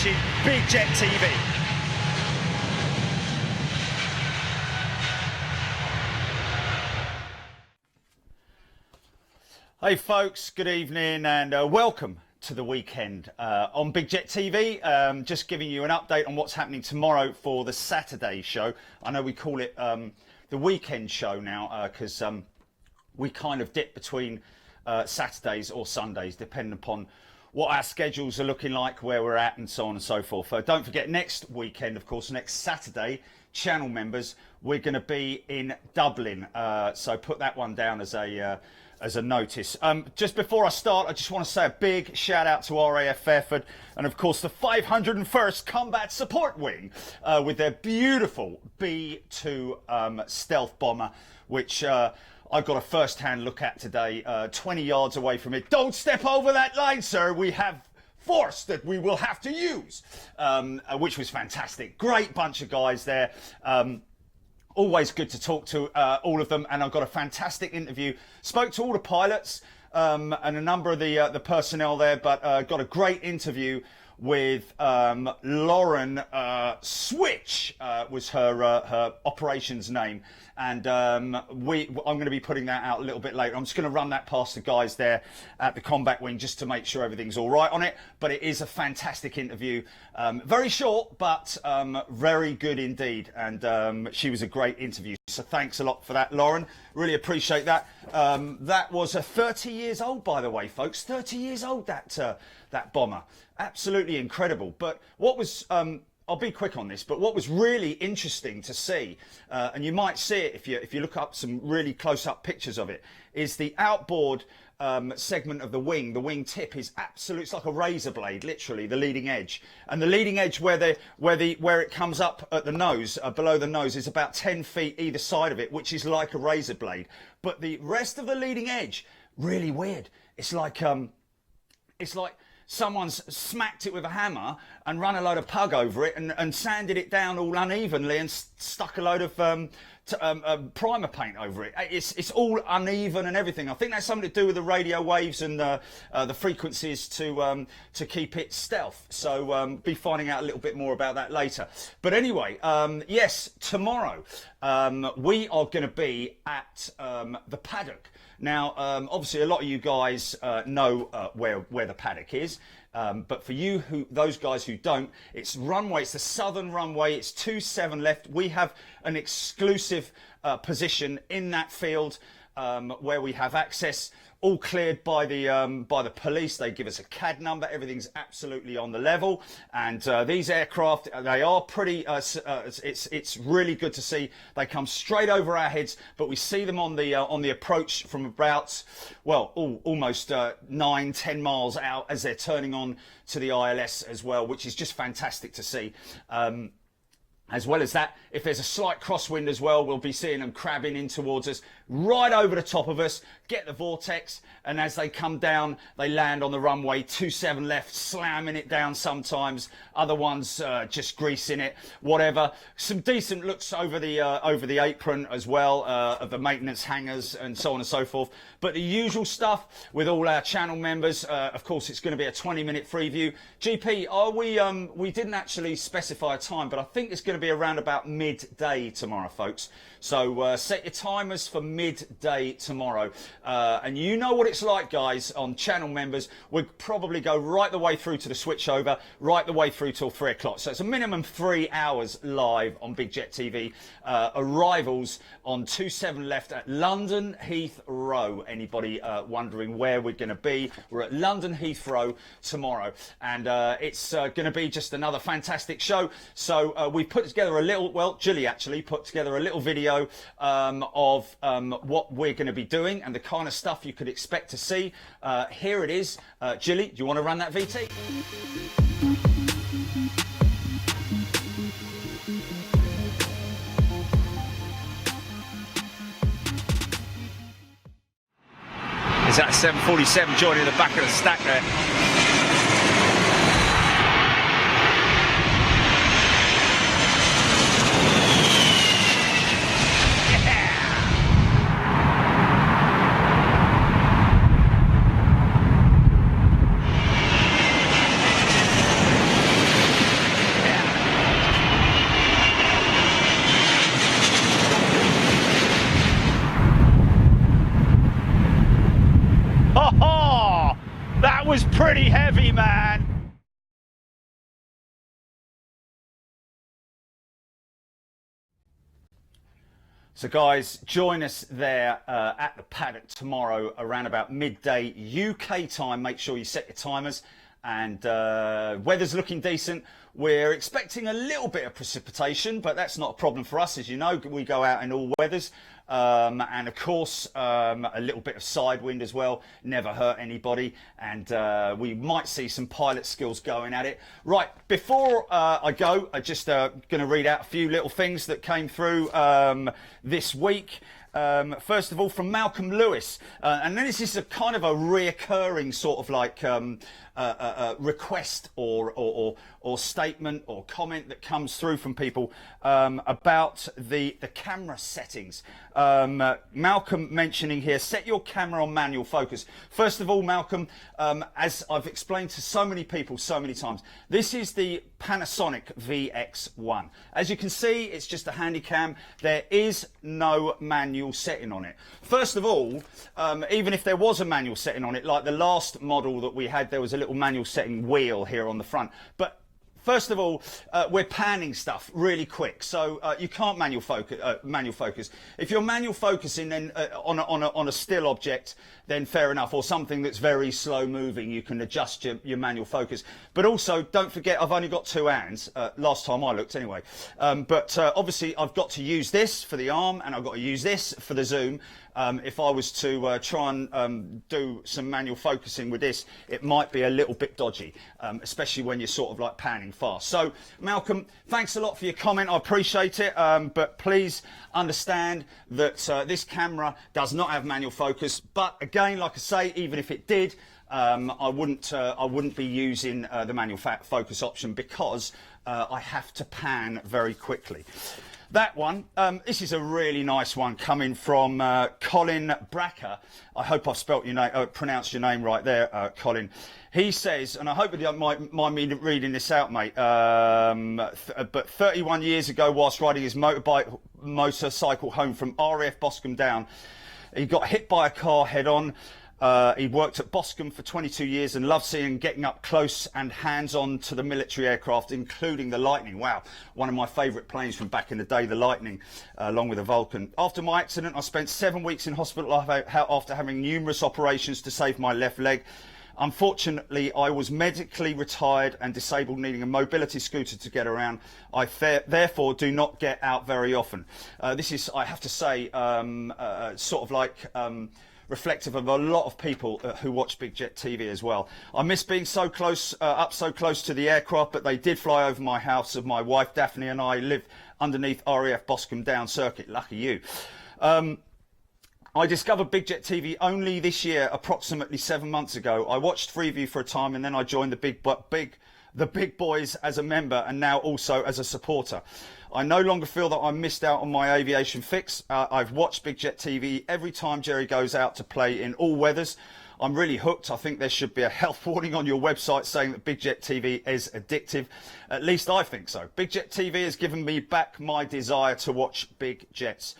watching Big Jet TV. Hey folks, good evening and welcome to the weekend on Big Jet TV. Just giving you an update on what's happening tomorrow for the Saturday show. I know we call it the weekend show now because we kind of dip between Saturdays or Sundays depending upon what our schedules are looking like, where we're at and so on and so forth. Don't forget, next weekend, of course, next Saturday, channel members, we're going to be in Dublin. So put that one down as a notice. Just before I start, I just want to say a big shout out to RAF Fairford and of course the 501st Combat Support Wing with their beautiful B-2 stealth bomber, which I got a first-hand look at today, 20 yards away from it. Don't step over that line, sir. We have force that we will have to use, which was fantastic. Great bunch of guys there. Always good to talk to all of them, and I've got a fantastic interview. Spoke to all the pilots and a number of the personnel there, but got a great interview with Lauren Switch was her operations name, and I'm going to be putting that out a little bit later. I'm just going to run that past the guys there at the combat wing just to make sure everything's all right on it. But it is a fantastic interview, very short but very good indeed, and she was a great interview. So thanks a lot for that, Lauren. Really appreciate that. That was 30 years old, by the way, folks. 30 years old, that bomber. Absolutely incredible. But what was, I'll be quick on this, but what was really interesting to see, and you might see it if you look up some really close-up pictures of it, is the outboard segment of the wing. The wing tip is absolute. It's like a razor blade, literally, the leading edge. And the leading edge where it comes up at the nose, below the nose, is about 10 feet either side of it, which is like a razor blade. But the rest of the leading edge, really weird. It's like someone's smacked it with a hammer and run a load of pug over it and sanded it down all unevenly and stuck a load of primer paint over it. It's all uneven and everything. I think that's something to do with the radio waves and the frequencies to keep it stealth. So be finding out a little bit more about that later. But anyway, yes, tomorrow we are going to be at the paddock. Now, obviously, a lot of you guys know where the paddock is, but for you, those guys who don't, it's runway. It's the southern runway. It's 27 left. We have an exclusive position in that field where we have access. All cleared by the police. They give us a CAD number. Everything's absolutely on the level. And these aircraft, they are pretty. It's really good to see. They come straight over our heads, but we see them on the approach from about, well, almost 9-10 miles out as they're turning on to the ILS as well, which is just fantastic to see. As well as that, if there's a slight crosswind as well, we'll be seeing them crabbing in towards us, right over the top of us, get the vortex, and as they come down, they land on the runway, 27 left, slamming it down sometimes, other ones just greasing it, whatever. Some decent looks over the apron as well, of the maintenance hangars and so on and so forth. But the usual stuff with all our channel members, of course, it's going to be a 20-minute free view. GP, we didn't actually specify a time, but I think it's going to be around about midday tomorrow, folks. So set your timers for midday tomorrow. And you know what it's like, guys, on channel members. We'll probably go right the way through to the switchover, right the way through till 3 o'clock. So it's a minimum 3 hours live on Big Jet TV. Arrivals on 27 left at London Heathrow. Anybody wondering where we're going to be? We're at London Heathrow tomorrow. And it's going to be just another fantastic show. So we put together a little, well, Julie actually put together a little video of what we're going to be doing and the kind of stuff you could expect to see. Here it is. Julie, do you want to run that VT? Is that 747 joining the back of the stack there? pretty heavy, man. So guys, join us there at the paddock tomorrow around about midday UK time. Make sure you set your timers, and weather's looking decent. We're expecting a little bit of precipitation, but that's not a problem for us. As you know, we go out in all weathers. And of course, a little bit of side wind as well, never hurt anybody, and we might see some pilot skills going at it. Right, before I go, I'm just going to read out a few little things that came through this week. First of all, from Malcolm Lewis, and then this is a kind of a reoccurring sort of like request or statement or comment that comes through from people about the camera settings. Malcolm mentioning here, set your camera on manual focus. First of all, Malcolm, as I've explained to so many people so many times, this is the Panasonic VX1. As you can see, it's just a handy cam. There is no manual setting on it. First of all, even if there was a manual setting on it, like the last model that we had, there was a little manual setting wheel here on the front. But first of all, we're panning stuff really quick, so you can't manual focus. If you're manual focusing then on a still object, then fair enough, or something that's very slow moving, you can adjust your manual focus. But also, don't forget, I've only got two hands, last time I looked anyway. But obviously, I've got to use this for the arm, and I've got to use this for the zoom. If I was to try and do some manual focusing with this, it might be a little bit dodgy, especially when you're sort of like panning fast. So, Malcolm, thanks a lot for your comment. I appreciate it, but please understand that this camera does not have manual focus. But again, like I say, even if it did, I wouldn't be using the manual focus option because I have to pan very quickly. That one, this is a really nice one coming from Colin Bracker. I hope I've spelt your name, pronounced your name right there, Colin. He says, and I hope you don't mind me reading this out, mate, but 31 years ago, whilst riding his motorcycle home from RAF Boscombe Down, he got hit by a car head-on. He worked at Boscombe for 22 years and loved seeing getting up close and hands-on to the military aircraft, including the Lightning. Wow, one of my favourite planes from back in the day, the Lightning, along with the Vulcan. After my accident, I spent 7 weeks in hospital after having numerous operations to save my left leg. Unfortunately, I was medically retired and disabled, needing a mobility scooter to get around. I therefore do not get out very often. This is, I have to say, sort of like reflective of a lot of people who watch Big Jet TV as well. I miss being so close, up so close to the aircraft, but they did fly over my house. Of my wife Daphne and I live underneath RAF Boscombe Down Circuit. Lucky you. I discovered Big Jet TV only this year, approximately 7 months ago. I watched FREEVIEW for a time, and then I joined the big boys as a member, and now also as a supporter. I no longer feel that I missed out on my aviation fix. I've watched Big Jet TV every time Jerry goes out to play in all weathers. I'm really hooked. I think there should be a health warning on your website saying that Big Jet TV is addictive. At least I think so. Big Jet TV has given me back my desire to watch big jets.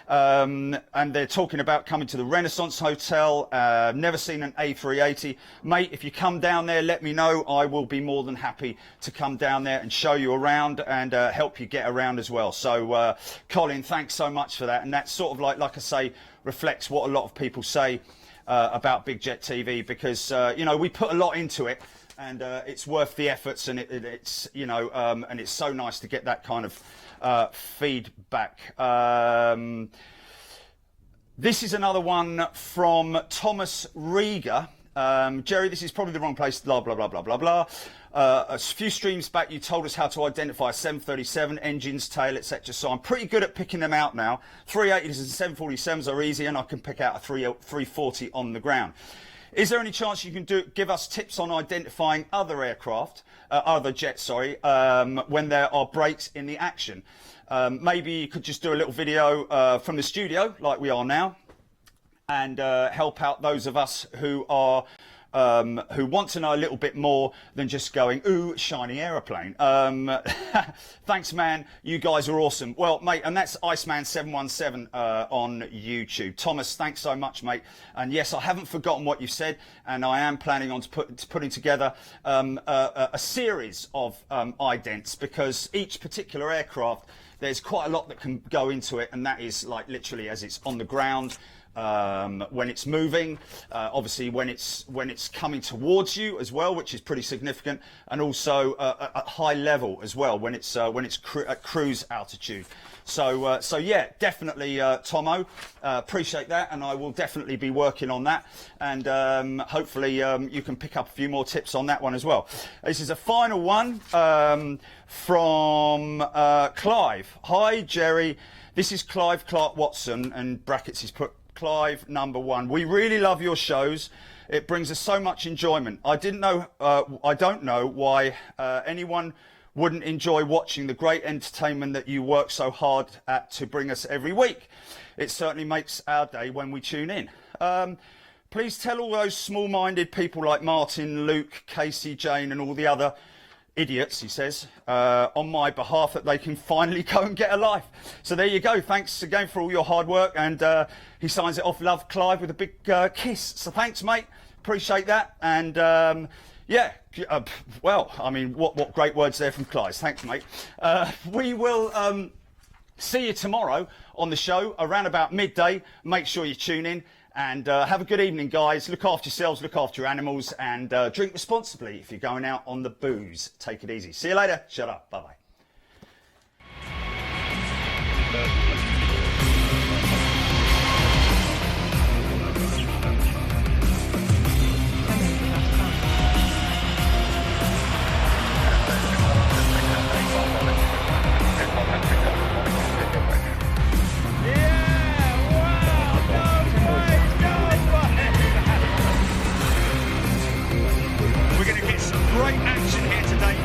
And they're talking about coming to the Renaissance Hotel. Never seen an A380. Mate, if you come down there, let me know. I will be more than happy to come down there and show you around and help you get around as well. So, Colin, thanks so much for that. And that sort of like I say, reflects what a lot of people say about Big Jet TV, because, you know, we put a lot into it. And it's worth the efforts, and it's, you know, and it's so nice to get that kind of feedback. This is another one from Thomas Rieger. Jerry, this is probably the wrong place, blah, blah, blah, blah, blah, blah. A few streams back, you told us how to identify a 737, engines, tail, etc. So I'm pretty good at picking them out now. 380s and 747s are easy, and I can pick out a 340 on the ground. Is there any chance you can give us tips on identifying other aircraft, other jets, sorry, when there are breaks in the action? Maybe you could just do a little video from the studio, like we are now, and help out those of us who are who want to know a little bit more than just going, ooh, shiny aeroplane. Thanks, man. You guys are awesome. Well, mate, and that's Iceman717 on YouTube. Thomas, thanks so much, mate. And yes, I haven't forgotten what you said, and I am planning on putting together a series of idents, because each particular aircraft, there's quite a lot that can go into it, and that is like literally as it's on the ground, when it's moving, obviously when it's coming towards you as well, which is pretty significant, and also at high level as well when it's at cruise altitude. So yeah, definitely, Tomo, appreciate that, and I will definitely be working on that, and hopefully you can pick up a few more tips on that one as well. This is a final one from Clive. Hi, Jerry. This is Clive Clark Watson, and brackets he's put Clive #1. We really love your shows. It brings us so much enjoyment. I don't know why anyone wouldn't enjoy watching the great entertainment that you work so hard at to bring us every week. It certainly makes our day when we tune in. Please tell all those small-minded people like Martin, Luke, Casey, Jane, and all the other idiots, he says, on my behalf, that they can finally go and get a life. So there you go. Thanks again for all your hard work. And he signs it off, love, Clive, with a big kiss. So thanks, mate. Appreciate that. And yeah, well, I mean, what great words there from Clive. Thanks, mate. We will see you tomorrow on the show around about midday. Make sure you tune in. And have a good evening, guys. Look after yourselves, look after your animals, and drink responsibly if you're going out on the booze. Take it easy. See you later. Shut up. Bye-bye. Great action here today.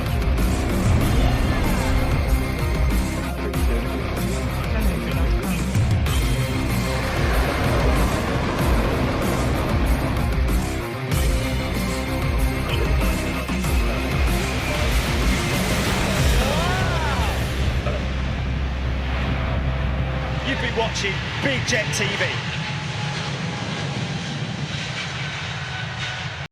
You've been watching Big Jet TV.